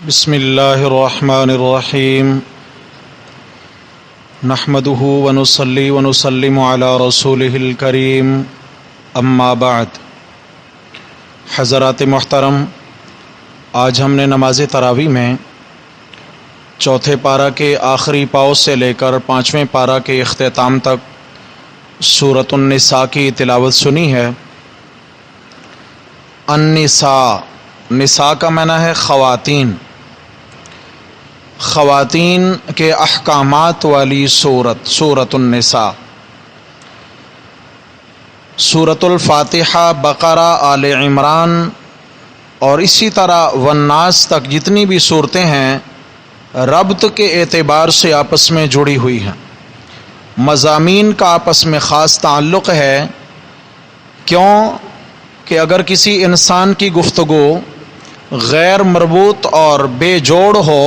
بسم اللہ الرحمن الرحیم نحمده ونصلی ونسلم علی رسولہ الکریم اما بعد۔ حضرات محترم، آج ہم نے نماز تراویح میں چوتھے پارہ کے آخری پاؤں سے لے کر پانچویں پارہ کے اختتام تک سورۃ النساء کی تلاوت سنی ہے۔ النساء، نساء کا معنی ہے خواتین، خواتین کے احکامات والی سورۃ النساء۔ سورۃ الفاتحہ، بقرہ، آل عمران اور اسی طرح والناس تک جتنی بھی صورتیں ہیں ربط کے اعتبار سے آپس میں جڑی ہوئی ہیں، مضامین کا آپس میں خاص تعلق ہے۔ کیوں کہ اگر کسی انسان کی گفتگو غیر مربوط اور بے جوڑ ہو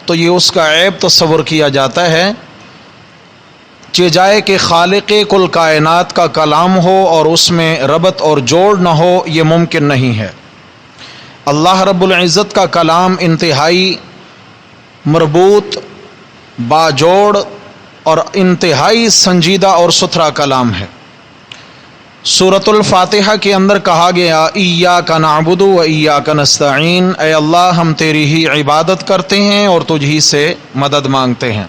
تو یہ اس کا عیب تصور کیا جاتا ہے، چجائے کہ خالق کل کائنات کا کلام ہو اور اس میں ربط اور جوڑ نہ ہو، یہ ممکن نہیں ہے۔ اللہ رب العزت کا کلام انتہائی مربوط، باجوڑ اور انتہائی سنجیدہ اور ستھرا کلام ہے۔ سورۃ الفاتحہ کے اندر کہا گیا ایاک نعبد و ایاک نستعین، اے اللہ ہم تیری ہی عبادت کرتے ہیں اور تجھ ہی سے مدد مانگتے ہیں۔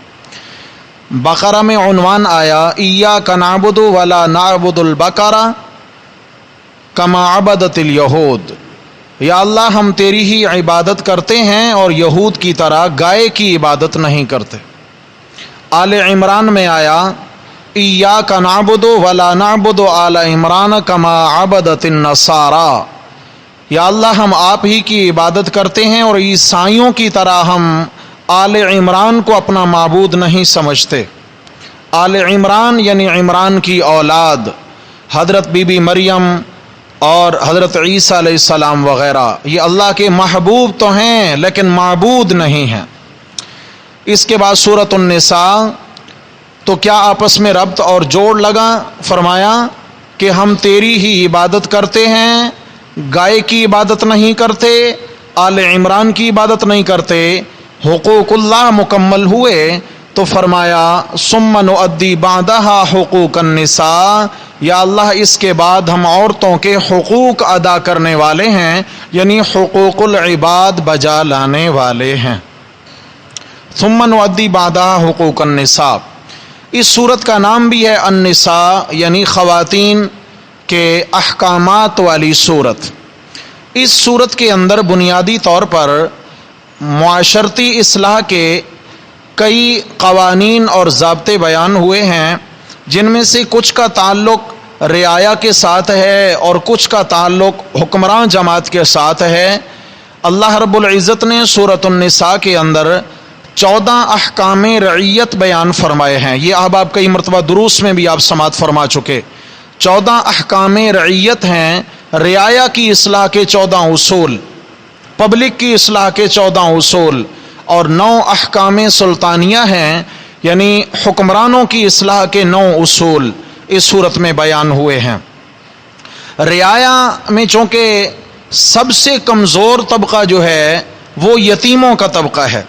بقرہ میں عنوان آیا ایاک نعبد ولا نعبد البقرہ کما عبدت الیہود، یا اللہ ہم تیری ہی عبادت کرتے ہیں اور یہود کی طرح گائے کی عبادت نہیں کرتے۔ آل عمران میں آیا ایاک نعبد ولا نعبد آل عمران کما عبدت النصارى، یا اللہ ہم آپ ہی کی عبادت کرتے ہیں اور عیسائیوں کی طرح ہم آل عمران کو اپنا معبود نہیں سمجھتے۔ آل عمران یعنی عمران کی اولاد، حضرت بی بی مریم اور حضرت عیسیٰ علیہ السلام وغیرہ، یہ اللہ کے محبوب تو ہیں لیکن معبود نہیں ہیں۔ اس کے بعد سورۃ النساء، تو کیا آپس میں ربط اور جوڑ لگا؟ فرمایا کہ ہم تیری ہی عبادت کرتے ہیں، گائے کی عبادت نہیں کرتے، آل عمران کی عبادت نہیں کرتے، حقوق اللہ مکمل ہوئے تو فرمایا ثم نؤدی بعدها حقوق النساء، یا اللہ اس کے بعد ہم عورتوں کے حقوق ادا کرنے والے ہیں، یعنی حقوق العباد بجا لانے والے ہیں۔ ثم نؤدی بعدها حقوق النساء، اس صورت کا نام بھی ہے النساء یعنی خواتین کے احکامات والی صورت۔ اس صورت کے اندر بنیادی طور پر معاشرتی اصلاح کے کئی قوانین اور ضابطے بیان ہوئے ہیں، جن میں سے کچھ کا تعلق رعایا کے ساتھ ہے اور کچھ کا تعلق حکمران جماعت کے ساتھ ہے۔ اللہ رب العزت نے سورۃ النساء کے اندر 14 احکام رعیت بیان فرمائے ہیں۔ یہ احباب کئی مرتبہ دروس میں بھی آپ سماعت فرما چکے۔ 14 احکام رعیت ہیں، رعایا کی اصلاح کے 14 اصول، پبلک کی اصلاح کے 14 اصول، اور 9 احکام سلطانیہ ہیں، یعنی حکمرانوں کی اصلاح کے 9 اصول اس صورت میں بیان ہوئے ہیں۔ رعایا میں چونکہ سب سے کمزور طبقہ جو ہے وہ یتیموں کا طبقہ ہے،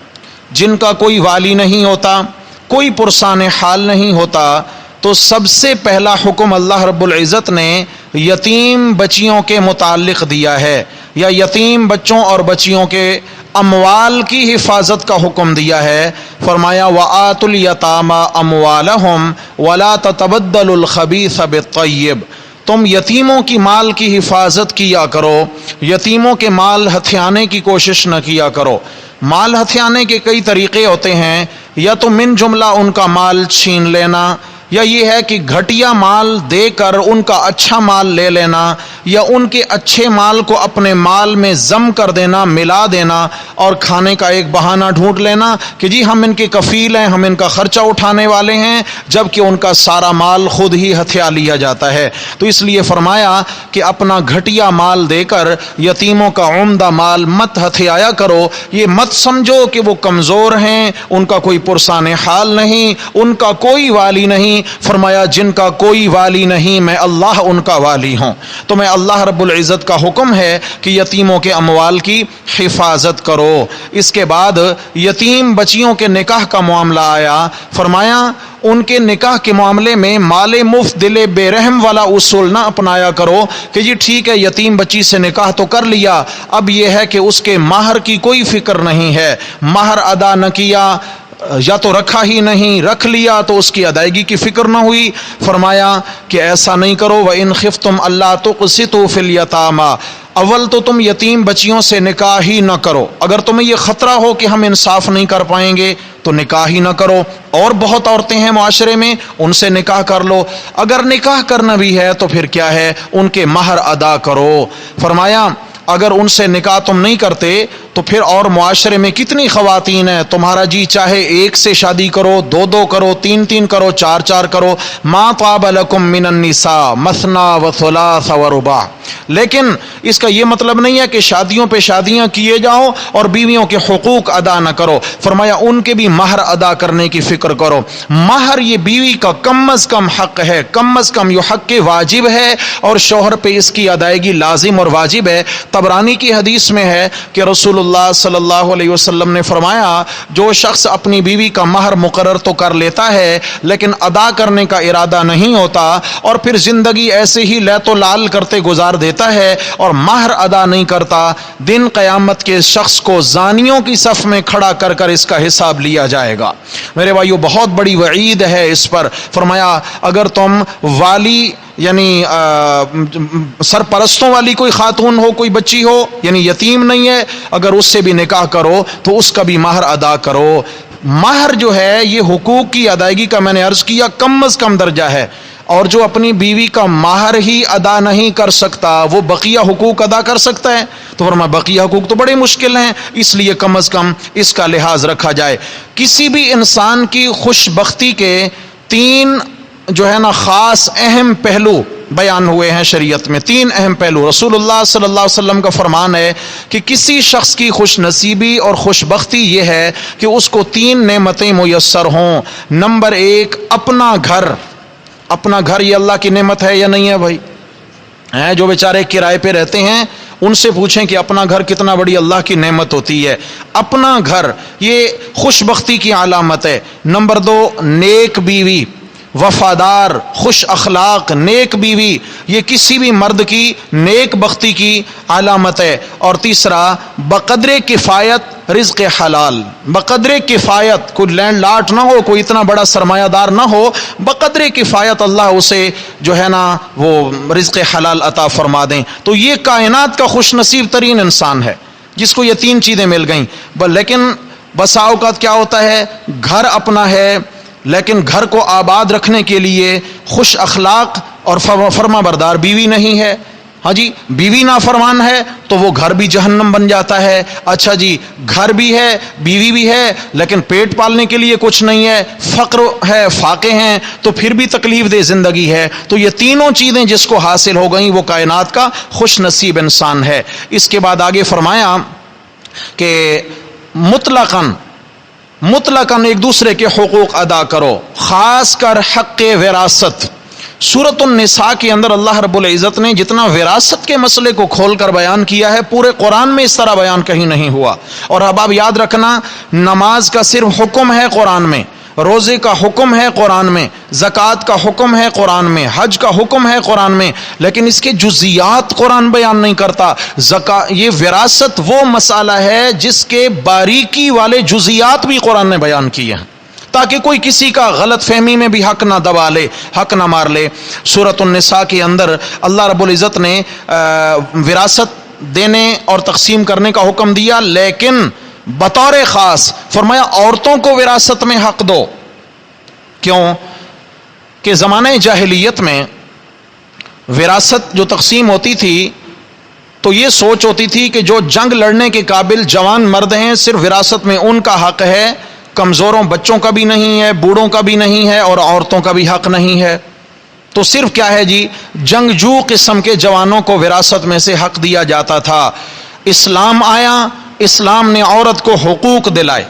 جن کا کوئی والی نہیں ہوتا، کوئی پرسان حال نہیں ہوتا، تو سب سے پہلا حکم اللہ رب العزت نے یتیم بچیوں کے متعلق دیا ہے، یا یتیم بچوں اور بچیوں کے اموال کی حفاظت کا حکم دیا ہے۔ فرمایا وَآتُوا الْيَتَامَى أَمْوَالَهُمْ وَلَا تَتَبَدَّلُوا الْخَبِيثَ بِالطَّيِّبِ، تم یتیموں کی مال کی حفاظت کیا کرو، یتیموں کے مال ہتھیانے کی کوشش نہ کیا کرو۔ مال ہتھیانے کے کئی طریقے ہوتے ہیں، یا تو من جملہ ان کا مال چھین لینا، یا یہ ہے کہ گھٹیا مال دے کر ان کا اچھا مال لے لینا، یا ان کے اچھے مال کو اپنے مال میں ضم کر دینا، ملا دینا، اور کھانے کا ایک بہانہ ڈھونڈ لینا کہ جی ہم ان کے کفیل ہیں، ہم ان کا خرچہ اٹھانے والے ہیں، جبکہ ان کا سارا مال خود ہی ہتھیا لیا جاتا ہے۔ تو اس لیے فرمایا کہ اپنا گھٹیا مال دے کر یتیموں کا عمدہ مال مت ہتھیایا کرو، یہ مت سمجھو کہ وہ کمزور ہیں، ان کا کوئی پرسان حال نہیں، ان کا کوئی والی نہیں۔ فرمایا جن کا کوئی والی نہیں میں اللہ ان کا والی ہوں، تو میں اللہ رب العزت کا حکم ہے کہ یتیموں کے اموال کی حفاظت کرو۔ اس کے بعد یتیم بچیوں کے نکاح کا معاملہ آیا، فرمایا ان کے نکاح کے معاملے میں مال مفت دل بے رحم والا اصول نہ اپنایا کرو کہ جی ٹھیک ہے یتیم بچی سے نکاح تو کر لیا، اب یہ ہے کہ اس کے مہر کی کوئی فکر نہیں ہے، مہر ادا نہ کیا یا تو رکھا ہی نہیں، رکھ لیا تو اس کی ادائیگی کی فکر نہ ہوئی۔ فرمایا کہ ایسا نہیں کرو، وَإِنْ خِفْتُمْ أَلَّا تُقْسِطُوا فِي الْيَتَامَى، اول تو تم یتیم بچیوں سے نکاح ہی نہ کرو، اگر تمہیں یہ خطرہ ہو کہ ہم انصاف نہیں کر پائیں گے تو نکاح ہی نہ کرو۔ اور بہت عورتیں ہیں معاشرے میں، ان سے نکاح کر لو، اگر نکاح کرنا بھی ہے تو پھر کیا ہے، ان کے مہر ادا کرو۔ فرمایا اگر ان سے نکاح تم نہیں کرتے تو پھر اور معاشرے میں کتنی خواتین ہیں، تمہارا جی چاہے ایک سے شادی کرو، دو دو کرو، تین تین کرو، چار چار کرو، ما طاب لکم من النساء مثنی و ثلاث و رباع، لیکن اس کا یہ مطلب نہیں ہے کہ شادیوں پہ شادیاں کیے جاؤ اور بیویوں کے حقوق ادا نہ کرو۔ فرمایا ان کے بھی مہر ادا کرنے کی فکر کرو، مہر یہ بیوی کا کم از کم حق ہے، کم از کم یہ حق واجب ہے اور شوہر پہ اس کی ادائیگی لازم اور واجب ہے۔ طبرانی کی حدیث میں ہے کہ رسول اللہ صلی اللہ علیہ وسلم نے فرمایا جو شخص اپنی بیوی کا مہر مقرر تو کر لیتا ہے لیکن ادا کرنے کا ارادہ نہیں ہوتا اور پھر زندگی ایسے ہی لیت و لال کرتے گزار دیتا ہے اور مہر ادا نہیں کرتا، دن قیامت کے شخص کو زانیوں کی صف میں کھڑا کر کر اس کا حساب لیا جائے گا۔ میرے بھائیو بہت بڑی وعید ہے اس پر۔ فرمایا اگر تم والی یعنی سرپرستوں والی کوئی خاتون ہو، کوئی بچی ہو، یعنی یتیم نہیں ہے، اگر اس سے بھی نکاح کرو تو اس کا بھی مہر ادا کرو۔ مہر جو ہے یہ حقوق کی ادائیگی کا میں نے عرض کیا کم از کم درجہ ہے، اور جو اپنی بیوی کا مہر ہی ادا نہیں کر سکتا وہ بقیہ حقوق ادا کر سکتا ہے؟ تو فرمایا بقیہ حقوق تو بڑے مشکل ہیں، اس لیے کم از کم اس کا لحاظ رکھا جائے۔ کسی بھی انسان کی خوش بختی کے تین جو ہے نا خاص اہم پہلو بیان ہوئے ہیں شریعت میں، تین اہم پہلو۔ رسول اللہ صلی اللہ علیہ وسلم کا فرمان ہے کہ کسی شخص کی خوش نصیبی اور خوش بختی یہ ہے کہ اس کو تین نعمتیں میسر ہوں۔ نمبر ایک اپنا گھر، اپنا گھر یہ اللہ کی نعمت ہے یا نہیں ہے بھائی؟ جو بیچارے کرائے پہ رہتے ہیں ان سے پوچھیں کہ اپنا گھر کتنا بڑی اللہ کی نعمت ہوتی ہے۔ اپنا گھر یہ خوش بختی کی علامت ہے۔ نمبر دو نیک بیوی، وفادار، خوش اخلاق نیک بیوی، یہ کسی بھی مرد کی نیک بختی کی علامت ہے۔ اور تیسرا بقدر کفایت رزق حلال، بقدر کفایت، کوئی لینڈ لاٹ نہ ہو، کوئی اتنا بڑا سرمایہ دار نہ ہو، بقدر کفایت اللہ اسے جو ہے نا وہ رزق حلال عطا فرما دیں۔ تو یہ کائنات کا خوش نصیب ترین انسان ہے جس کو یہ تین چیزیں مل گئیں۔ لیکن بسا اوقات کیا ہوتا ہے، گھر اپنا ہے لیکن گھر کو آباد رکھنے کے لیے خوش اخلاق اور فرما بردار بیوی نہیں ہے۔ ہاں جی، بیوی نافرمان ہے تو وہ گھر بھی جہنم بن جاتا ہے۔ اچھا جی گھر بھی ہے بیوی بھی ہے لیکن پیٹ پالنے کے لیے کچھ نہیں ہے، فقر ہے، فاقے ہیں تو پھر بھی تکلیف دہ زندگی ہے۔ تو یہ تینوں چیزیں جس کو حاصل ہو گئیں وہ کائنات کا خوش نصیب انسان ہے۔ اس کے بعد آگے فرمایا کہ مطلقاً ایک دوسرے کے حقوق ادا کرو، خاص کر حق وراثت۔ سورۃ النساء کے اندر اللہ رب العزت نے جتنا وراثت کے مسئلے کو کھول کر بیان کیا ہے پورے قرآن میں اس طرح بیان کہیں نہیں ہوا۔ اور اب آپ یاد رکھنا نماز کا صرف حکم ہے قرآن میں، روزے کا حکم ہے قرآن میں، زکوٰۃ کا حکم ہے قرآن میں، حج کا حکم ہے قرآن میں، لیکن اس کے جزیات قرآن بیان نہیں کرتا۔ یہ وراثت وہ مسئلہ ہے جس کے باریکی والے جزیات بھی قرآن نے بیان کیے ہیں تاکہ کوئی کسی کا غلط فہمی میں بھی حق نہ دبا لے، حق نہ مار لے۔ سورۃ النساء کے اندر اللہ رب العزت نے وراثت دینے اور تقسیم کرنے کا حکم دیا، لیکن بطور خاص فرمایا عورتوں کو وراثت میں حق دو۔ کیوں کہ زمانہ جاہلیت میں وراثت جو تقسیم ہوتی تھی تو یہ سوچ ہوتی تھی کہ جو جنگ لڑنے کے قابل جوان مرد ہیں صرف وراثت میں ان کا حق ہے، کمزوروں بچوں کا بھی نہیں ہے، بوڑھوں کا بھی نہیں ہے اور عورتوں کا بھی حق نہیں ہے۔ تو صرف کیا ہے جی جنگجو قسم کے جوانوں کو وراثت میں سے حق دیا جاتا تھا۔ اسلام آیا، اسلام نے عورت کو حقوق دلائے،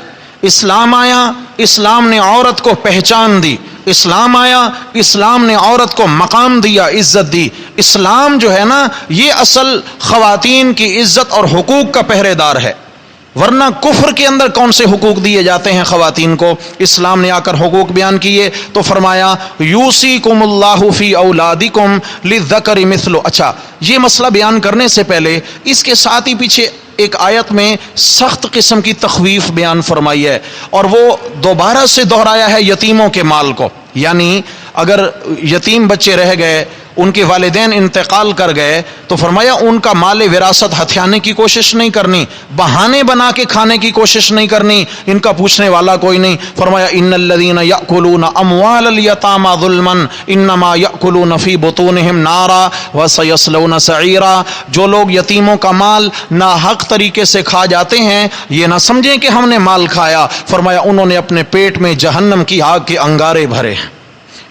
اسلام آیا، اسلام نے عورت کو پہچان دی، اسلام آیا، اسلام نے عورت کو مقام دیا، عزت دی۔ اسلام جو ہے نا یہ اصل خواتین کی عزت اور حقوق کا پہرے دار ہے، ورنہ کفر کے اندر کون سے حقوق دیے جاتے ہیں خواتین کو؟ اسلام نے آ کر حقوق بیان کیے تو فرمایا یوصیکم اللہ فی اولادکم للذکر مثل۔ اچھا، یہ مسئلہ بیان کرنے سے پہلے اس کے ساتھ ہی پیچھے ایک آیت میں سخت قسم کی تخویف بیان فرمائی ہے، اور وہ دوبارہ سے دہرایا ہے یتیموں کے مال کو۔ یعنی اگر یتیم بچے رہ گئے، ان کے والدین انتقال کر گئے، تو فرمایا ان کا مال وراثت ہتھیانے کی کوشش نہیں کرنی، بہانے بنا کے کھانے کی کوشش نہیں کرنی، ان کا پوچھنے والا کوئی نہیں۔ فرمایا ان الذین یأکلون اموال الیتامی ظلما انما یأکلون فی بطونہم نارا وسیصلون سعیرا۔ جو لوگ یتیموں کا مال ناحق طریقے سے کھا جاتے ہیں، یہ نہ سمجھیں کہ ہم نے مال کھایا، فرمایا انہوں نے اپنے پیٹ میں جہنم کی آگ کے انگارے بھرے۔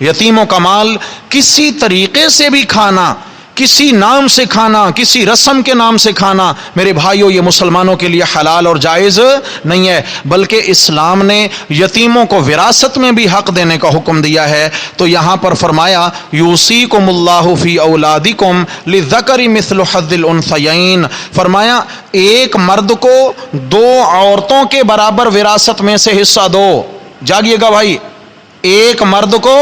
یتیموں کا مال کسی طریقے سے بھی کھانا، کسی نام سے کھانا، کسی رسم کے نام سے کھانا، میرے بھائیوں یہ مسلمانوں کے لیے حلال اور جائز نہیں ہے، بلکہ اسلام نے یتیموں کو وراثت میں بھی حق دینے کا حکم دیا ہے۔ تو یہاں پر فرمایا یوصیکم اللہ فی اولادکم للذکر مثل حظ الانثیین، فرمایا ایک مرد کو دو عورتوں کے برابر وراثت میں سے حصہ دو۔ جاگیے گا بھائی، ایک مرد کو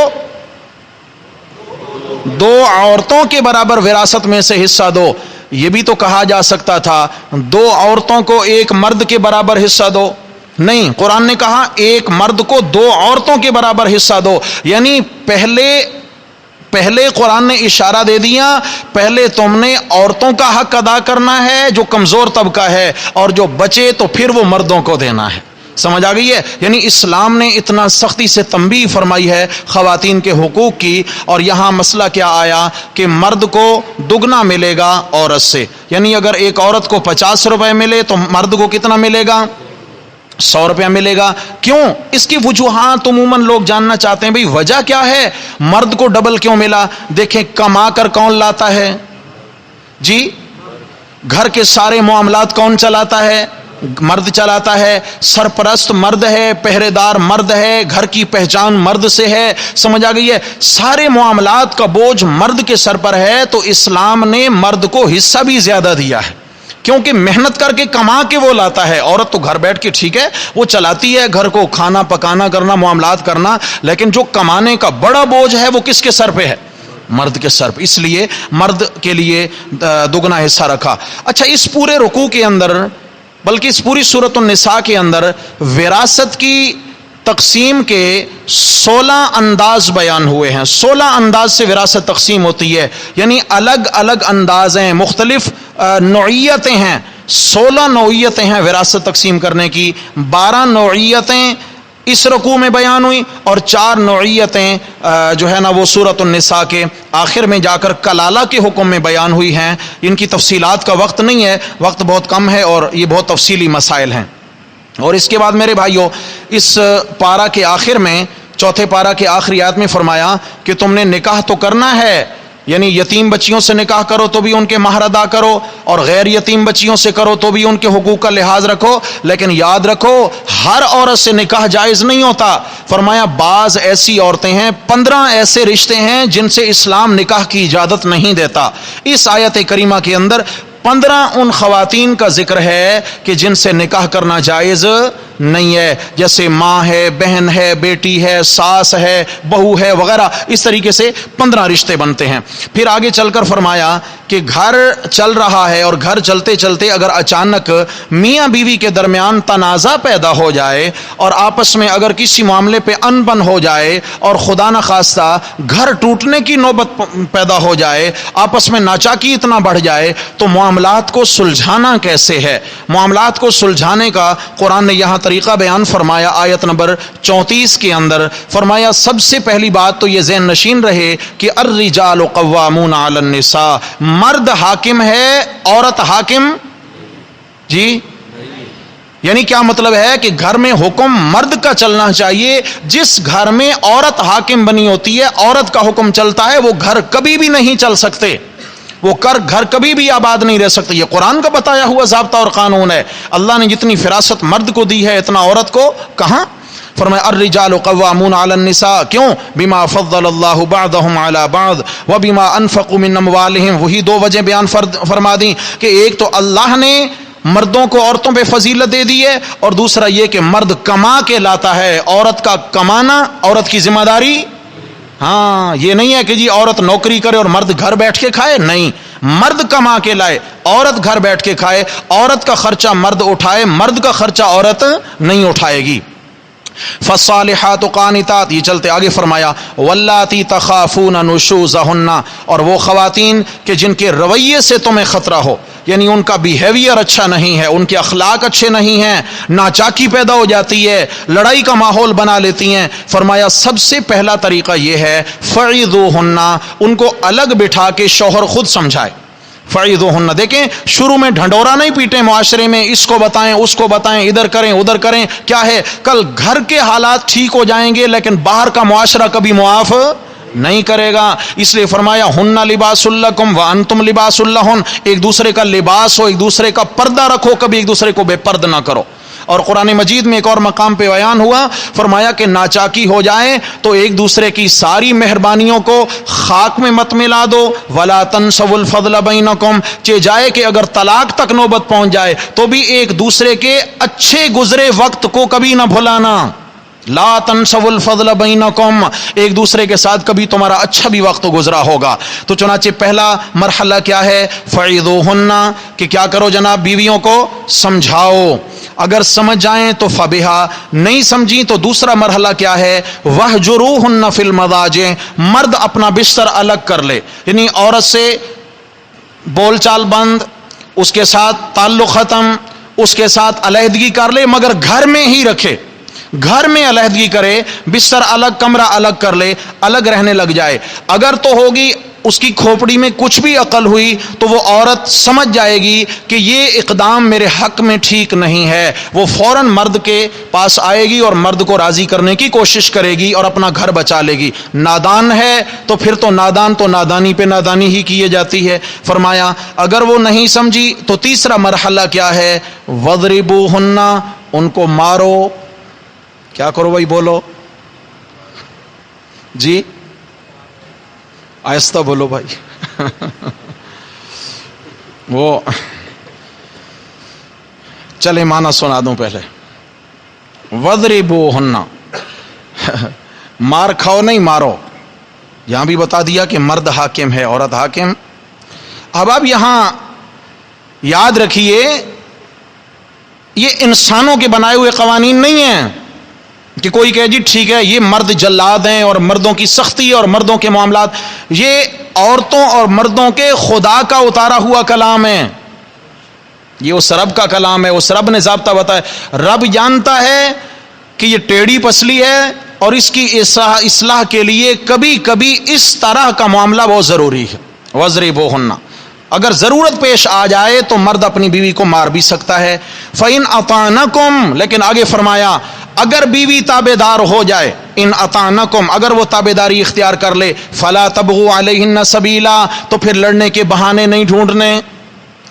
دو عورتوں کے برابر وراثت میں سے حصہ دو۔ یہ بھی تو کہا جا سکتا تھا دو عورتوں کو ایک مرد کے برابر حصہ دو، نہیں، قرآن نے کہا ایک مرد کو دو عورتوں کے برابر حصہ دو۔ یعنی پہلے قرآن نے اشارہ دے دیا، پہلے تم نے عورتوں کا حق ادا کرنا ہے جو کمزور طبقہ ہے، اور جو بچے تو پھر وہ مردوں کو دینا ہے۔ سمجھ آ گئی ہے؟ یعنی اسلام نے اتنا سختی سے تنبیہ فرمائی ہے خواتین کے حقوق کی، اور یہاں مسئلہ کیا آیا کہ مرد کو دگنا ملے گا عورت سے۔ یعنی اگر ایک عورت کو 50 روپے ملے تو مرد کو کتنا ملے گا؟ 100 روپیہ ملے گا۔ کیوں؟ اس کی وجوہات عموماً لوگ جاننا چاہتے ہیں، بھئی وجہ کیا ہے مرد کو ڈبل کیوں ملا؟ دیکھیں کما کر کون لاتا ہے جی؟ گھر کے سارے معاملات کون چلاتا ہے؟ مرد چلاتا ہے۔ سرپرست مرد ہے، پہرے دار مرد ہے، گھر کی پہچان مرد سے ہے۔ سمجھ آ گئی ہے؟ سارے معاملات کا بوجھ مرد کے سر پر ہے، تو اسلام نے مرد کو حصہ بھی زیادہ دیا ہے، کیونکہ محنت کر کے کما کے وہ لاتا ہے۔ عورت تو گھر بیٹھ کے ٹھیک ہے وہ چلاتی ہے گھر کو، کھانا پکانا کرنا، معاملات کرنا، لیکن جو کمانے کا بڑا بوجھ ہے وہ کس کے سر پہ ہے؟ مرد کے سر پہ۔ اس لیے مرد کے لیے دگنا حصہ رکھا۔ اچھا، اس پورے رکوع کے اندر، بلکہ اس پوری سورۃ النساء کے اندر وراثت کی تقسیم کے 16 انداز بیان ہوئے ہیں۔ 16 انداز سے وراثت تقسیم ہوتی ہے، یعنی الگ الگ انداز ہیں، مختلف نوعیتیں ہیں۔ 16 نوعیتیں ہیں وراثت تقسیم کرنے کی۔ 12 نوعیتیں اس رکوع میں بیان ہوئی، اور 4 نوعیتیں جو ہے نا وہ سورۃ النساء کے آخر میں جا کر کلالہ کے حکم میں بیان ہوئی ہیں۔ ان کی تفصیلات کا وقت نہیں ہے، وقت بہت کم ہے، اور یہ بہت تفصیلی مسائل ہیں۔ اور اس کے بعد میرے بھائیوں، اس پارہ کے آخر میں، چوتھے پارہ کے آخری آیت میں فرمایا کہ تم نے نکاح تو کرنا ہے، یعنی یتیم بچیوں سے نکاح کرو تو بھی ان کے مہر ادا کرو، اور غیر یتیم بچیوں سے کرو تو بھی ان کے حقوق کا لحاظ رکھو، لیکن یاد رکھو ہر عورت سے نکاح جائز نہیں ہوتا۔ فرمایا بعض ایسی عورتیں ہیں، 15 ایسے رشتے ہیں جن سے اسلام نکاح کی اجازت نہیں دیتا۔ اس آیت کریمہ کے اندر 15 ان خواتین کا ذکر ہے کہ جن سے نکاح کرنا جائز نہیں ہے، جیسے ماں ہے، بہن ہے، بیٹی ہے، ساس ہے، بہو ہے وغیرہ، اس طریقے سے 15 رشتے بنتے ہیں۔ پھر آگے چل کر فرمایا کہ گھر چل رہا ہے، اور گھر چلتے چلتے اگر اچانک میاں بیوی کے درمیان تنازع پیدا ہو جائے، اور آپس میں اگر کسی معاملے پہ ان بن ہو جائے، اور خدا نخواستہ گھر ٹوٹنے کی نوبت پیدا ہو جائے، آپس میں ناچاکی اتنا بڑھ جائے، تو معاملات کو سلجھانا کیسے ہے؟ معاملات کو سلجھانے کا قرآن نے یہاں طریقہ بیان فرمایا۔ آیت نمبر 34 کے اندر فرمایا سب سے پہلی بات تو یہ ذہن نشین رہے کہ الرجال قوامون علی النساء، مرد حاکم ہے، عورت حاکم جی؟ یعنی کیا مطلب ہے کہ گھر میں حکم مرد کا چلنا چاہیے۔ جس گھر میں عورت حاکم بنی ہوتی ہے، عورت کا حکم چلتا ہے، وہ گھر کبھی بھی نہیں چل سکتے۔ وہ گھر کبھی بھی آباد نہیں رہ سکتے. یہ قرآن کا بتایا ہوا ضابطہ اور قانون ہے. اللہ نے جتنی فراست مرد کو دی ہے اتنا عورت کو کہاں. فرمایا الرجال قوامون علی النساء. کیوں؟ بما فضل اللہ بعضهم علی بعض وبما انفقوا من اموالهم. وہی دو وجہ بیان فرما دی کہ ایک تو اللہ نے مردوں کو عورتوں پہ فضیلت دے دی ہے، اور دوسرا یہ کہ مرد کما کے لاتا ہے. عورت کا کمانا عورت کی ذمہ داری. ہاں یہ نہیں ہے کہ جی عورت نوکری کرے اور مرد گھر بیٹھ کے کھائے. نہیں، مرد کما کے لائے، عورت گھر بیٹھ کے کھائے. عورت کا خرچہ مرد اٹھائے، مرد کا خرچہ عورت نہیں اٹھائے گی. فالصالحات قانتات. یہ چلتے آگے فرمایا واللاتی تخافون نشوزہن. اور وہ خواتین کہ جن کے رویے سے تمہیں خطرہ ہو، یعنی ان کا بیہیویئر اچھا نہیں ہے، ان کے اخلاق اچھے نہیں ہیں، ناچاکی پیدا ہو جاتی ہے، لڑائی کا ماحول بنا لیتی ہیں. فرمایا سب سے پہلا طریقہ یہ ہے فعظوہن. ان کو الگ بٹھا کے شوہر خود سمجھائے. فعظوہن. دیکھیں شروع میں ڈھنڈورا نہیں پیٹیں معاشرے میں، اس کو بتائیں اس کو بتائیں، ادھر کریں ادھر کریں. کیا ہے، کل گھر کے حالات ٹھیک ہو جائیں گے لیکن باہر کا معاشرہ کبھی معاف نہیں کرے گا. اس لیے فرمایا ہن لباس لکم وانتم لباس لہن. ایک دوسرے کا لباس ہو، ایک دوسرے کا پردہ رکھو، کبھی ایک دوسرے کو بے پرد نہ کرو. اور قرآن مجید میں ایک اور مقام پہ بیان ہوا، فرمایا کہ ناچاکی ہو جائے تو ایک دوسرے کی ساری مہربانیوں کو خاک میں مت ملا دو. ولا تنسوا الفضل بینکم. چہ جائے کہ اگر طلاق تک نوبت پہنچ جائے تو بھی ایک دوسرے کے اچھے گزرے وقت کو کبھی نہ بھلانا. لا تنسوا الفضل بینکم. ایک دوسرے کے ساتھ کبھی تمہارا اچھا بھی وقت گزرا ہوگا. تو چنانچہ پہلا مرحلہ کیا ہے، فعظوہن، کہ کیا کرو جناب، بیویوں کو سمجھاؤ. اگر سمجھ جائیں تو فبہا، نہیں سمجھی تو دوسرا مرحلہ کیا ہے، وہجروہن فی المضاجع. مرد اپنا بستر الگ کر لے، یعنی عورت سے بول چال بند، اس کے ساتھ تعلق ختم، اس کے ساتھ علیحدگی کر لے، مگر گھر میں ہی رکھے. گھر میں علیحدگی کرے، بستر الگ، کمرہ الگ کر لے، الگ رہنے لگ جائے. اگر تو ہوگی اس کی کھوپڑی میں کچھ بھی عقل ہوئی تو وہ عورت سمجھ جائے گی کہ یہ اقدام میرے حق میں ٹھیک نہیں ہے. وہ فوراً مرد کے پاس آئے گی اور مرد کو راضی کرنے کی کوشش کرے گی اور اپنا گھر بچا لے گی. نادان ہے تو پھر تو نادان تو نادانی پہ نادانی ہی کیے جاتی ہے. فرمایا اگر وہ نہیں سمجھی تو تیسرا مرحلہ کیا ہے، وَضْرِبُوهُنَّ. ان کو مارو. کیا کرو بھائی، بولو جی، آہستہ بولو بھائی. وہ چلے معنی سنا دوں پہلے. وَضْرِبُوهُنَّ. مار کھاؤ نہیں، مارو. یہاں بھی بتا دیا کہ مرد حاکم ہے، عورت حاکم. اب آپ یہاں یاد رکھیے یہ انسانوں کے بنائے ہوئے قوانین نہیں ہیں کہ کوئی کہے جی ٹھیک ہے یہ مرد جلاد ہیں اور مردوں کی سختی اور مردوں کے معاملات. یہ عورتوں اور مردوں کے خدا کا اتارا ہوا کلام ہے. یہ اس رب کا کلام ہے. اس رب نے ضابطہ بتایا. رب جانتا ہے کہ یہ ٹیڑھی پسلی ہے اور اس کی اصلاح کے لیے کبھی کبھی اس طرح کا معاملہ بہت ضروری ہے. وَضْرِبُوهُنَّ. اگر ضرورت پیش آ جائے تو مرد اپنی بیوی کو مار بھی سکتا ہے. فَإِنْ أَطَعْنَكُمْ. لیکن آگے فرمایا اگر بیوی تابع دار ہو جائے، ان اطعنکم، اگر وہ تابع داری اختیار کر لے، فلا تبغوا علیہن سبیلا، تو پھر لڑنے کے بہانے نہیں ڈھونڈنے.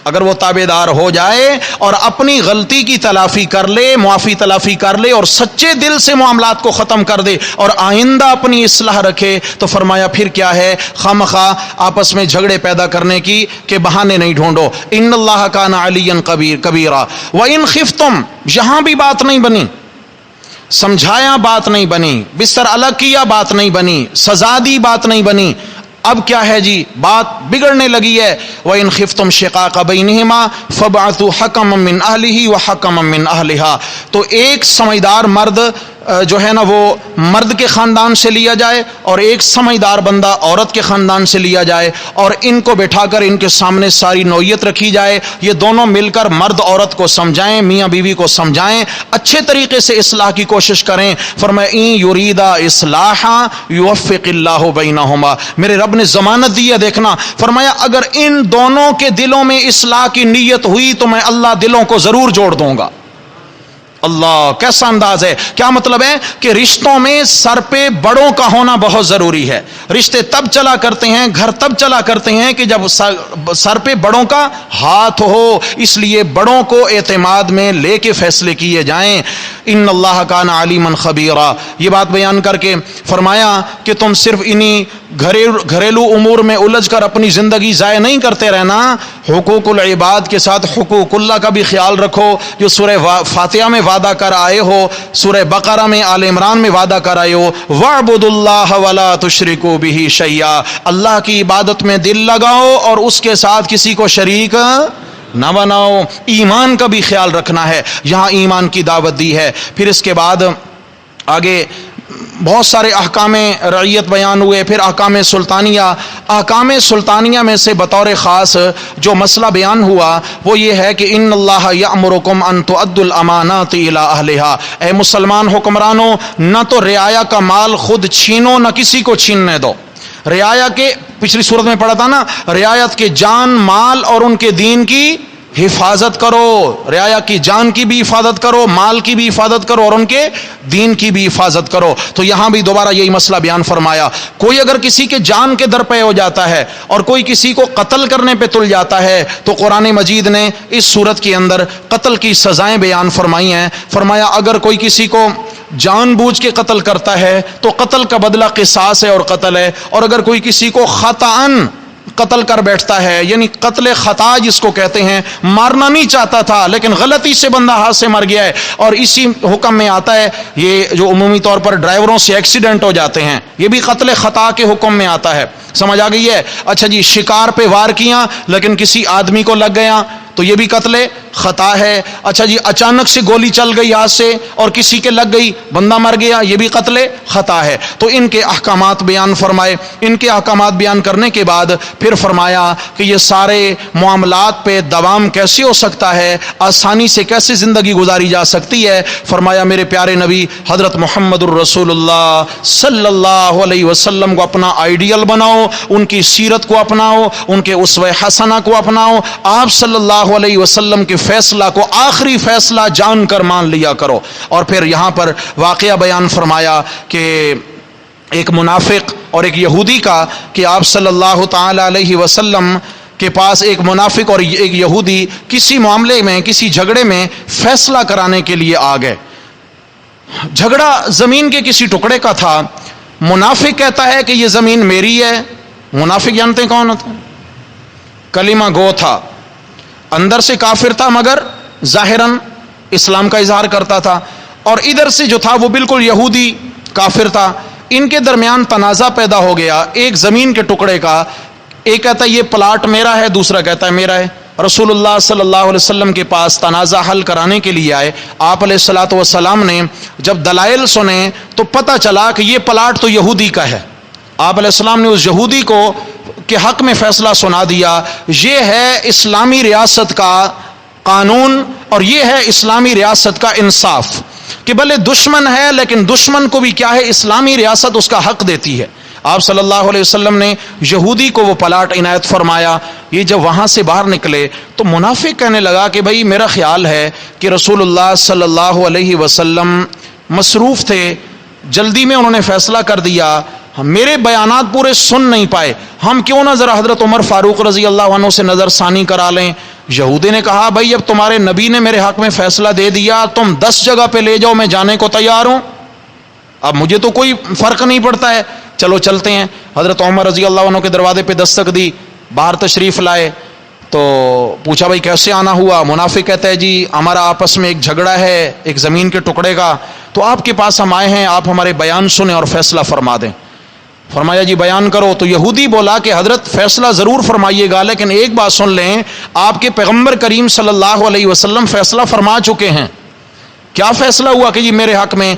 اگر وہ تابع دار ہو جائے اور اپنی غلطی کی تلافی کر لے، معافی تلافی کر لے اور سچے دل سے معاملات کو ختم کر دے اور آئندہ اپنی اصلاح رکھے، تو فرمایا پھر کیا ہے، خامخواہ آپس میں جھگڑے پیدا کرنے کی کہ بہانے نہیں ڈھونڈو. ان اللہ کان علیا کبیرا. وان خفتم. یہاں بھی بات نہیں بنی، سمجھایا بات نہیں بنی، بستر الگ کیا بات نہیں بنی، سزا دی بات نہیں بنی. اب کیا ہے جی، بات بگڑنے لگی ہے. وَإِنْ خِفْتُمْ شِقَاقَ بَيْنِهِمَا فَابْعَثُوا حَكَمًا مِّنْ أَهْلِهِ وَحَكَمًا مِّنْ أَهْلِهَا. تو ایک سمجھدار مرد جو ہے نا وہ مرد کے خاندان سے لیا جائے اور ایک سمجھدار بندہ عورت کے خاندان سے لیا جائے اور ان کو بٹھا کر ان کے سامنے ساری نوعیت رکھی جائے. یہ دونوں مل کر مرد عورت کو سمجھائیں، میاں بیوی کو سمجھائیں، اچھے طریقے سے اصلاح کی کوشش کریں. فرمایا ان یریدا اصلاحا یوفق اللہ بینہما. میرے رب نے ضمانت دی ہے، دیکھنا. فرمایا اگر ان دونوں کے دلوں میں اصلاح کی نیت ہوئی تو میں اللہ دلوں کو ضرور جوڑ دوں گا. اللہ کیسا انداز ہے. کیا مطلب ہے کہ رشتوں میں سر پہ بڑوں کا ہونا بہت ضروری ہے. رشتے تب چلا کرتے ہیں, گھر تب چلا کرتے ہیں کہ جب سر پہ بڑوں کا ہاتھ ہو. اس لیے بڑوں کو اعتماد میں لے کے فیصلے کیے جائیں. ان اللہ کان علیما خبیرا. یہ بات بیان کر کے فرمایا کہ تم صرف انہی گھریلو امور میں الجھ کر اپنی زندگی ضائع نہیں کرتے رہنا, حقوق العباد کے ساتھ حقوق اللہ کا بھی خیال رکھو جو سورہ فاتحہ میں وعدہ کر آئے ہو, سورہ بقرہ میں, آل عمران میں وعدہ کر آئے ہو, وَاعْبُدُوا اللَّهَ وَلَا تُشْرِكُوا بِهِ شَيْئًا. اللہ کی عبادت میں دل لگاؤ اور اس کے ساتھ کسی کو شریک نہ بناؤ. ایمان کا بھی خیال رکھنا ہے, یہاں ایمان کی دعوت دی ہے. پھر اس کے بعد آگے بہت سارے احکام رعیت بیان ہوئے. پھر احکام سلطانیہ. احکام سلطانیہ میں سے بطور خاص جو مسئلہ بیان ہوا وہ یہ ہے کہ ان اللہ یأمرکم ان تؤدوا الامانات الی اہلہا. اے مسلمان حکمرانوں, نہ تو رعایا کا مال خود چھینو نہ کسی کو چھیننے دو. رعایا کے پچھلی صورت میں پڑھا تھا نا, رعایت کے جان مال اور ان کے دین کی حفاظت کرو. رعایا کی جان کی بھی حفاظت کرو, مال کی بھی حفاظت کرو اور ان کے دین کی بھی حفاظت کرو. تو یہاں بھی دوبارہ یہی مسئلہ بیان فرمایا. کوئی اگر کسی کے جان کے در پہ ہو جاتا ہے اور کوئی کسی کو قتل کرنے پہ تل جاتا ہے تو قرآن مجید نے اس صورت کے اندر قتل کی سزائیں بیان فرمائی ہیں. فرمایا اگر کوئی کسی کو جان بوجھ کے قتل کرتا ہے تو قتل کا بدلہ قصاص ہے اور قتل ہے. اور اگر کوئی کسی کو خطأً قتل کر بیٹھتا ہے, یعنی قتل خطا جس کو کہتے ہیں, مارنا نہیں چاہتا تھا لیکن غلطی سے بندہ ہاتھ سے مر گیا ہے. اور اسی حکم میں آتا ہے یہ جو عمومی طور پر ڈرائیوروں سے ایکسیڈنٹ ہو جاتے ہیں, یہ بھی قتل خطا کے حکم میں آتا ہے. سمجھ آ گئی ہے؟ اچھا جی, شکار پہ وار کیا لیکن کسی آدمی کو لگ گیا تو یہ بھی قتل خطا ہے. اچھا جی, اچانک سے گولی چل گئی ہاتھ سے اور کسی کے لگ گئی, بندہ مر گیا, یہ بھی قتل خطا ہے. تو ان کے احکامات بیان فرمائے. ان کے احکامات بیان کرنے کے بعد پھر فرمایا کہ یہ سارے معاملات پہ دوام کیسے ہو سکتا ہے, آسانی سے کیسے زندگی گزاری جا سکتی ہے. فرمایا میرے پیارے نبی حضرت محمد الرسول اللہ صلی اللہ علیہ وسلم کو اپنا آئیڈیل بناؤ, ان کی سیرت کو اپناؤ, ان کے اسوہ حسنہ کو اپناؤ. آپ صلی اللہ علیہ وسلم کے فیصلہ کو آخری فیصلہ جان کر مان لیا کرو. اور پھر یہاں پر واقعہ بیان فرمایا کہ ایک منافق اور ایک یہودی کا, کہ آپ صلی اللہ تعالی علیہ وسلم کے پاس ایک منافق اور ایک یہودی کسی معاملے میں, کسی جھگڑے میں فیصلہ کرانے کے لیے آ گئے. جھگڑا زمین کے کسی ٹکڑے کا تھا. منافق کہتا ہے کہ یہ زمین میری ہے. منافق جانتے ہیں کون ہوتا ہے؟ کلمہ گو تھا, اندر سے کافر تھا مگر ظاہراً اسلام کا اظہار کرتا تھا. اور ادھر سے جو تھا وہ بالکل یہودی کافر تھا. ان کے درمیان تنازع پیدا ہو گیا ایک زمین کے ٹکڑے کا. ایک کہتا ہے یہ پلاٹ میرا ہے, دوسرا کہتا ہے میرا ہے. رسول اللہ صلی اللہ علیہ وسلم کے پاس تنازع حل کرانے کے لیے آئے. آپ علیہ الصلوۃ والسلام نے جب دلائل سنے تو پتہ چلا کہ یہ پلاٹ تو یہودی کا ہے. آپ علیہ السلام نے اس یہودی کو کے حق میں فیصلہ سنا دیا. یہ ہے اسلامی ریاست کا قانون اور یہ ہے اسلامی ریاست کا انصاف کہ بھلے دشمن ہے لیکن دشمن کو بھی کیا ہے, اسلامی ریاست اس کا حق دیتی ہے. آپ صلی اللہ علیہ وسلم نے یہودی کو وہ پلاٹ عنایت فرمایا. یہ جب وہاں سے باہر نکلے تو منافق کہنے لگا کہ بھائی میرا خیال ہے کہ رسول اللہ صلی اللہ علیہ وسلم مصروف تھے, جلدی میں انہوں نے فیصلہ کر دیا, میرے بیانات پورے سن نہیں پائے, ہم کیوں نہ ذرا حضرت عمر فاروق رضی اللہ عنہ سے نظر ثانی کرا لیں. یہودی نے کہا بھائی اب تمہارے نبی نے میرے حق میں فیصلہ دے دیا, تم 10 جگہ پہ لے جاؤ, میں جانے کو تیار ہوں, اب مجھے تو کوئی فرق نہیں پڑتا ہے, چلو چلتے ہیں. حضرت عمر رضی اللہ عنہ کے دروازے پہ دستک دی, باہر تشریف لائے تو پوچھا بھائی کیسے آنا ہوا. منافق کہتا ہے جی ہمارا آپس میں ایک جھگڑا ہے ایک زمین کے ٹکڑے کا, تو آپ کے پاس ہم آئے ہیں, آپ ہمارے بیان سنیں اور فیصلہ فرما دیں. فرمایا جی بیان کرو. تو یہودی بولا کہ حضرت فیصلہ ضرور فرمائیے گا لیکن ایک بات سن لیں, آپ کے پیغمبر کریم صلی اللہ علیہ وسلم فیصلہ فرما چکے ہیں. کیا فیصلہ ہوا کہ جی میرے حق میں؟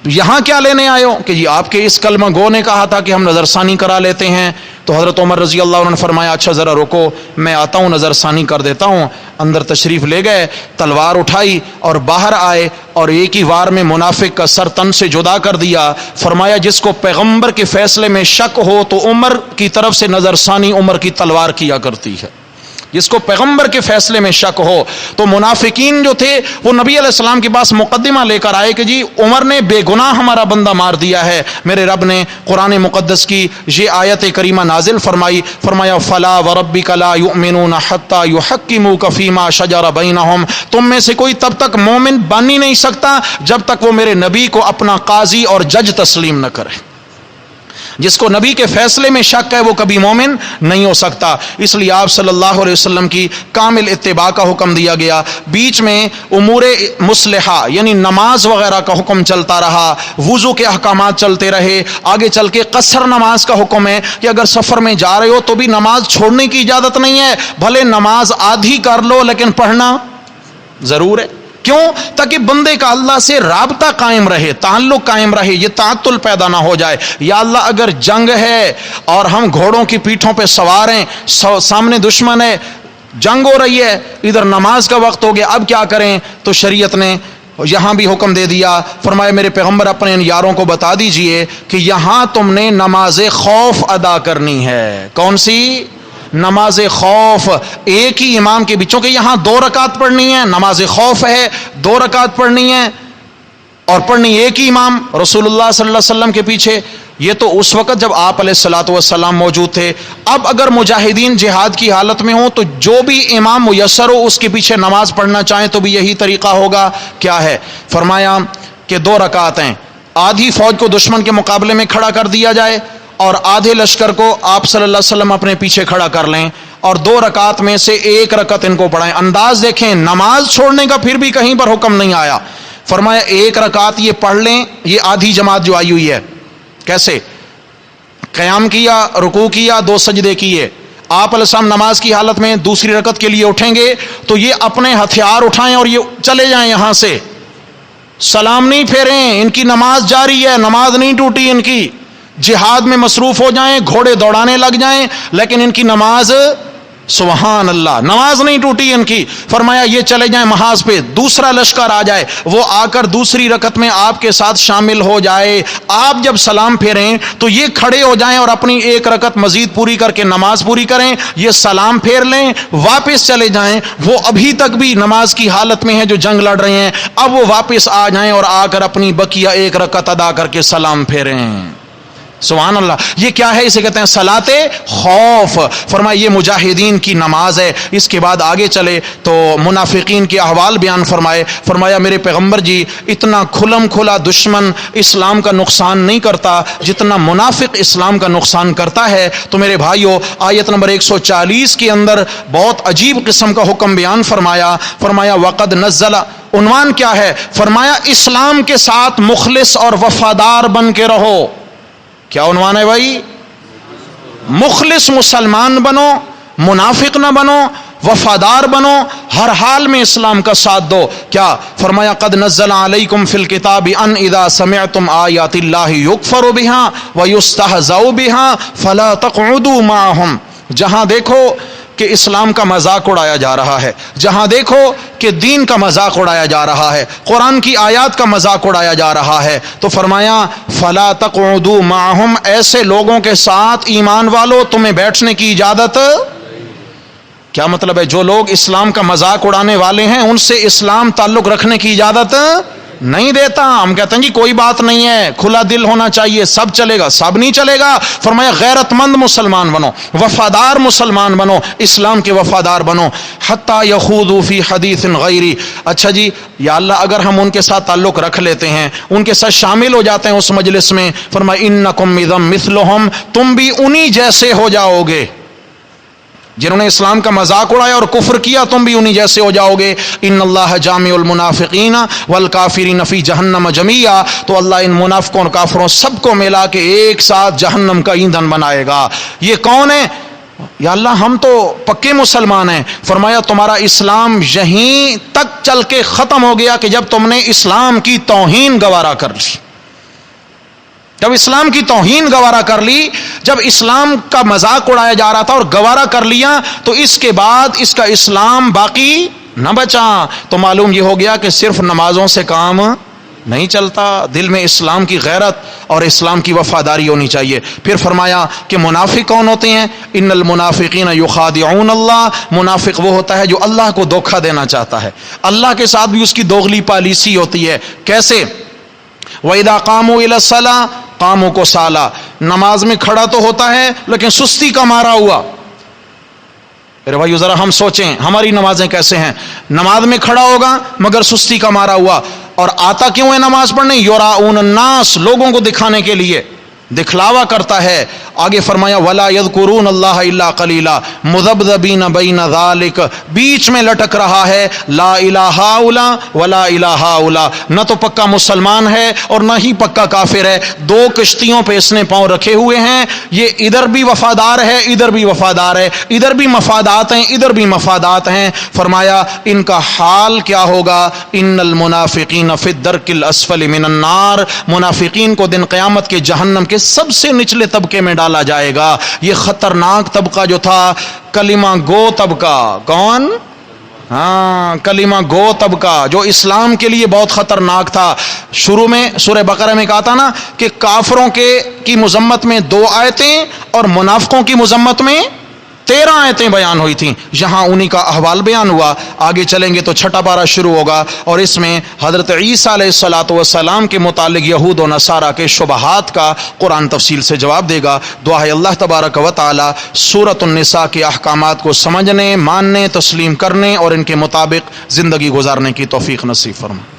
یہاں کیا لینے آئے ہو؟ کہ جی آپ کے اس کلمہ گو نے کہا تھا کہ ہم نظر ثانی کرا لیتے ہیں. تو حضرت عمر رضی اللہ عنہ نے فرمایا اچھا ذرا رکو, میں آتا ہوں, نظر ثانی کر دیتا ہوں. اندر تشریف لے گئے, تلوار اٹھائی اور باہر آئے اور ایک ہی وار میں منافق کا سر تن سے جدا کر دیا. فرمایا جس کو پیغمبر کے فیصلے میں شک ہو تو عمر کی طرف سے نظر ثانی عمر کی تلوار کیا کرتی ہے. جس کو پیغمبر کے فیصلے میں شک ہو. تو منافقین جو تھے وہ نبی علیہ السلام کے پاس مقدمہ لے کر آئے کہ جی عمر نے بے گناہ ہمارا بندہ مار دیا ہے. میرے رب نے قرآن مقدس کی یہ آیت کریمہ نازل فرمائی, فرمایا فلا وربک لا یؤمنون حتی یحکموک فیما شجر بینہم, تم میں سے کوئی تب تک مومن بن ہی نہیں سکتا جب تک وہ میرے نبی کو اپنا قاضی اور جج تسلیم نہ کرے. جس کو نبی کے فیصلے میں شک ہے وہ کبھی مومن نہیں ہو سکتا. اس لیے آپ صلی اللہ علیہ وسلم کی کامل اتباع کا حکم دیا گیا. بیچ میں امور مصلحہ یعنی نماز وغیرہ کا حکم چلتا رہا, وضو کے احکامات چلتے رہے. آگے چل کے قصر نماز کا حکم ہے کہ اگر سفر میں جا رہے ہو تو بھی نماز چھوڑنے کی اجازت نہیں ہے, بھلے نماز آدھی کر لو لیکن پڑھنا ضرور ہے. کیوں؟ تاکہ بندے کا اللہ سے رابطہ قائم رہے, تعلق قائم رہے, یہ تعطل پیدا نہ ہو جائے. یا اللہ اگر جنگ ہے اور ہم گھوڑوں کی پیٹھوں پہ سوار ہیں, سامنے دشمن ہے, جنگ ہو رہی ہے, ادھر نماز کا وقت ہو گیا, اب کیا کریں؟ تو شریعت نے یہاں بھی حکم دے دیا, فرمایا میرے پیغمبر اپنے ان یاروں کو بتا دیجئے کہ یہاں تم نے نماز خوف ادا کرنی ہے. کون سی؟ نماز خوف. ایک ہی امام کے بچوں کے یہاں 2 رکعت پڑھنی ہے, نماز خوف ہے 2 رکعت پڑھنی ہے, اور پڑھنی ایک ہی امام رسول اللہ صلی اللہ علیہ وسلم کے پیچھے. یہ تو اس وقت جب آپ علیہ الصلوۃ والسلام موجود تھے. اب اگر مجاہدین جہاد کی حالت میں ہوں تو جو بھی امام میسر ہو اس کے پیچھے نماز پڑھنا چاہیں تو بھی یہی طریقہ ہوگا. کیا ہے؟ فرمایا کہ 2 رکعت ہیں, آدھی فوج کو دشمن کے مقابلے میں کھڑا کر دیا جائے اور آدھے لشکر کو آپ صلی اللہ علیہ وسلم اپنے پیچھے کھڑا کر لیں, اور 2 رکعت میں سے 1 رکعت ان کو پڑھائیں. انداز دیکھیں, نماز چھوڑنے کا پھر بھی کہیں پر حکم نہیں آیا. فرمایا 1 رکعت یہ پڑھ لیں. یہ آدھی جماعت جو آئی ہوئی ہے, کیسے قیام کیا, رکوع کیا, 2 سجدے کیے. آپ علیہ السلام نماز کی حالت میں دوسری رکعت کے لیے اٹھیں گے تو یہ اپنے ہتھیار اٹھائیں اور یہ چلے جائیں یہاں سے, سلام نہیں پھیریں, ان کی نماز جاری ہے, نماز نہیں ٹوٹی ان کی. جہاد میں مصروف ہو جائیں, گھوڑے دوڑانے لگ جائیں, لیکن ان کی نماز, سبحان اللہ, نماز نہیں ٹوٹی ان کی. فرمایا یہ چلے جائیں محاذ پہ, دوسرا لشکر آ جائے, وہ آ کر دوسری رکعت میں آپ کے ساتھ شامل ہو جائے. آپ جب سلام پھیریں تو یہ کھڑے ہو جائیں اور اپنی 1 رکعت مزید پوری کر کے نماز پوری کریں. یہ سلام پھیر لیں, واپس چلے جائیں. وہ ابھی تک بھی نماز کی حالت میں ہیں جو جنگ لڑ رہے ہیں, اب وہ واپس آ جائیں اور آ کر اپنی بقیہ 1 رکعت ادا کر کے سلام پھیریں. سبحان اللہ. یہ کیا ہے؟ اسے کہتے ہیں صلاۃ خوف. فرمایا یہ مجاہدین کی نماز ہے. اس کے بعد آگے چلے تو منافقین کے احوال بیان فرمائے. فرمایا میرے پیغمبر جی اتنا کھلم کھلا دشمن اسلام کا نقصان نہیں کرتا جتنا منافق اسلام کا نقصان کرتا ہے. تو میرے بھائیو, آیت نمبر 140 کے اندر بہت عجیب قسم کا حکم بیان فرمایا. فرمایا وقد نزل, عنوان کیا ہے؟ فرمایا اسلام کے ساتھ مخلص اور وفادار بن کے رہو. کیا عنوان ہے بھائی؟ مخلص مسلمان بنو, منافق نہ بنو, وفادار بنو, ہر حال میں اسلام کا ساتھ دو. کیا فرمایا؟ قد نزل علیکم فی الکتاب ان اذا سمعتم آیات اللہ یکفر بها ویستہزأ بها فلا تقعدوا معهم. جہاں دیکھو کہ اسلام کا مذاق اڑایا جا رہا ہے, جہاں دیکھو کہ دین کا مذاق اڑایا جا رہا ہے, قرآن کی آیات کا مذاق اڑایا جا رہا ہے, تو فرمایا فلا تقعدوا معهم, ایسے لوگوں کے ساتھ ایمان والو تمہیں بیٹھنے کی اجازت. کیا مطلب ہے؟ جو لوگ اسلام کا مذاق اڑانے والے ہیں ان سے اسلام تعلق رکھنے کی اجازت نہیں دیتا. ہم کہتے ہیں جی کوئی بات نہیں ہے, کھلا دل ہونا چاہیے, سب چلے گا. سب نہیں چلے گا. فرمایا غیرت مند مسلمان بنو, وفادار مسلمان بنو, اسلام کے وفادار بنو. حتی یخوضوا فی حدیث غیری. اچھا جی یا اللہ اگر ہم ان کے ساتھ تعلق رکھ لیتے ہیں, ان کے ساتھ شامل ہو جاتے ہیں اس مجلس میں, فرمایا انکم اذا مثلہم, تم بھی انہی جیسے ہو جاؤ گے. جنہوں نے اسلام کا مذاق اڑایا اور کفر کیا تم بھی انہی جیسے ہو جاؤ گے. ان اللہ جامع المنافقین والکافرین فی جہنم جمیعا. تو اللہ ان منافقوں اور کافروں سب کو ملا کے ایک ساتھ جہنم کا ایندھن بنائے گا. یہ کون ہے؟ یا اللہ ہم تو پکے مسلمان ہیں. فرمایا تمہارا اسلام یہیں تک چل کے ختم ہو گیا کہ جب تم نے اسلام کی توہین گوارا کر لی. جب اسلام کی توہین گوارا کر لی, جب اسلام کا مذاق اڑایا جا رہا تھا اور گوارا کر لیا, تو اس کے بعد اس کا اسلام باقی نہ بچا. تو معلوم یہ ہو گیا کہ صرف نمازوں سے کام نہیں چلتا. دل میں اسلام کی غیرت اور اسلام کی وفاداری ہونی چاہیے. پھر فرمایا کہ منافق کون ہوتے ہیں؟ ان المنافقین یخادعون اللہ. منافق وہ ہوتا ہے جو اللہ کو دھوکہ دینا چاہتا ہے. اللہ کے ساتھ بھی اس کی دوغلی پالیسی ہوتی ہے. کیسے؟ وَإِذَا قَامُوا إِلَى الصَّلَاةِ قَامُوا كُسَالَىٰ. نماز میں کھڑا تو ہوتا ہے لیکن سستی کا مارا ہوا. میرے بھائیو ذرا ہم سوچیں ہماری نمازیں کیسے ہیں. نماز میں کھڑا ہوگا مگر سستی کا مارا ہوا. اور آتا کیوں ہے نماز پڑھنے؟ یراؤن الناس، لوگوں کو دکھانے کے لیے، دکھلاوا کرتا ہے. آگے فرمایا ولا یذکرون اللہ الا قلیلا مذبذبین بین ذالک، بیچ میں لٹک رہا ہے لا الہ الا ولا الہ الا. نہ تو پکا مسلمان ہے اور نہ ہی پکا کافر ہے. دو کشتیوں پہ اس نے پاؤں رکھے ہوئے ہیں. یہ ادھر بھی وفادار ہے ادھر بھی وفادار ہے، ادھر بھی مفادات ہیں ادھر بھی مفادات ہیں. فرمایا ان کا حال کیا ہوگا؟ ان المنافقین فی الدرک الاسفل من النار. منافقین کو دن قیامت کے جہنم کے سب سے نچلے طبقے میں ڈالا جائے گا. یہ خطرناک طبقہ جو تھا کلمہ گو طبقہ. کون؟ ہاں، کلمہ گو طبقہ جو اسلام کے لیے بہت خطرناک تھا. شروع میں سورہ بقرہ میں کہا تھا نا کہ کافروں کی مذمت میں 2 آیتیں اور منافقوں کی مذمت میں 13 آیتیں بیان ہوئی تھیں. یہاں انہی کا احوال بیان ہوا. آگے چلیں گے تو 6 پارہ شروع ہوگا اور اس میں حضرت عیسیٰ علیہ السلام کے متعلق یہود و نصارہ کے شبہات کا قرآن تفصیل سے جواب دے گا. دعا ہے اللہ تبارک و تعالی سورۃ النساء کے احکامات کو سمجھنے، ماننے، تسلیم کرنے اور ان کے مطابق زندگی گزارنے کی توفیق نصیب فرمائے.